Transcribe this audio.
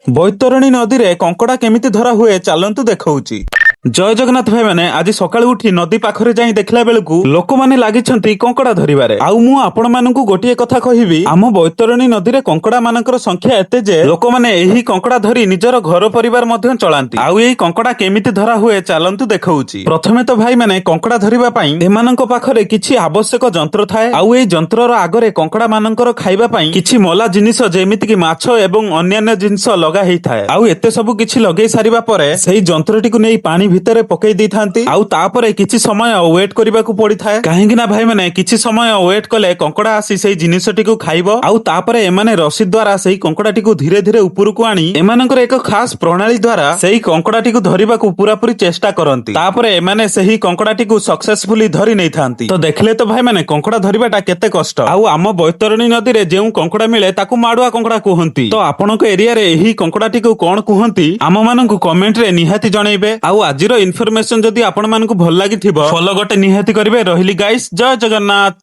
ବୈତରଣୀ ନଦୀରେ କଙ୍କଡା କେମିତି ଧରା ହୁଏ ଚାଲନ୍ତୁ ଦେଖାଉଛି। ଜୟ ଜଗନ୍ନାଥ ଭାଇ ମାନେ ଆଜି ସକାଳୁ ଉଠି ନଦୀ ପାଖରେ ଯାଇ ଦେଖିଲା ବେଳକୁ ଲୋକମାନେ ଲାଗିଛନ୍ତି କଙ୍କଡା ଧରିବାରେ। ଆଉ ମୁଁ ଆପଣ ମାନଙ୍କୁ ଗୋଟିଏ କଥା କହିବି, ଆମ ବୈତରଣୀ ନଦୀରେ କଙ୍କଡା ମାନଙ୍କର ସଂଖ୍ୟା ଏତେ ଯେ ଲୋକମାନେ ଏହି କଙ୍କଡା ଧରି ନିଜର ଘର ପରିବାର ମଧ୍ୟ ଚଳାନ୍ତି। ଆଉ ଏହି କଙ୍କଡା କେମିତି ଧରା ହୁଏ ଚାଲନ୍ତୁ ଦେଖାଉଛି। ପ୍ରଥମେ ତ ଭାଇ ମାନେ କଙ୍କଡା ଧରିବା ପାଇଁ ଏମାନଙ୍କ ପାଖରେ କିଛି ଆବଶ୍ୟକ ଯନ୍ତ୍ର ଥାଏ। ଆଉ ଏହି ଯନ୍ତ୍ରର ଆଗରେ କଙ୍କଡା ମାନଙ୍କର ଖାଇବା ପାଇଁ କିଛି ମଲା ଜିନିଷ ଯେମିତି କି ମାଛ ଏବଂ ଅନ୍ୟାନ୍ୟ ଜିନିଷ ଲଗା ହେଇଥାଏ। ଆଉ ଏତେ ସବୁ କିଛି ଲଗେଇ ସାରିବା ପରେ ସେଇ ଯନ୍ତ୍ରଟିକୁ ନେଇ ପାଣି ଭିତରେ ପକେଇ ଦେଇଥାନ୍ତି। ଆଉ ତାପରେ କିଛି ସମୟ ୱେଟ୍ କରିବାକୁ ପଡିଥାଏ, କାହିଁକି ନା ଭାଇ ମାନେ କିଛି ସମୟ ୱେଟ୍ କଲେ କଙ୍କଡା ଆସି ସେଇ ଜିନିଷଟିକୁ ଖାଇବ। ଆଉ ତାପରେ ଏମାନେ ରସି ଦ୍ୱାରା ସେଇ କଙ୍କଡାଟିକୁ ଧୀରେ ଧୀରେ ଉପରକୁ ଆଣି ଏମାନଙ୍କର ଏକ ଖାସ ପ୍ରଣାଳୀ ଦ୍ୱାରା ସେଇ କଙ୍କଡାଟିକୁ ଧରିବାକୁ ପୁରାପୁରି ଚେଷ୍ଟା କରନ୍ତି। ତାପରେ ଏମାନେ ସେହି କଙ୍କଡାଟିକୁ ସକ୍ସେସଫୁଲି ଧରି ନେଇଥାନ୍ତି। ତ ଦେଖିଲେ ତ ଭାଇ ମାନେ କଙ୍କଡା ଧରିବାଟା କେତେ କଷ୍ଟ। ଆଉ ଆମ ବୈତରଣୀ ନଦୀରେ ଯେଉଁ କଙ୍କଡା ମିଳେ ତାକୁ ମାଡୁଆ କଙ୍କଡା କୁହନ୍ତି। ତ ଆପଣଙ୍କ ଏରିଆରେ ଏହି କଙ୍କଡାଟିକୁ କଣ କୁହନ୍ତି ଆମ ମାନଙ୍କୁ କମେଣ୍ଟରେ ନିହାତି ଜଣେଇବେ। ଆଉ ଆଜିର ଇନଫରମେସନ ଯଦି ଆପଣ ମାନଙ୍କୁ ଭଲ ଲାଗିଥିବ ଫଲୋ ଗୋଟେ ନିହାତି କରିବେ। ରହିଲି ଗାଇସ୍, ଜୟ ଜଗନ୍ନାଥ।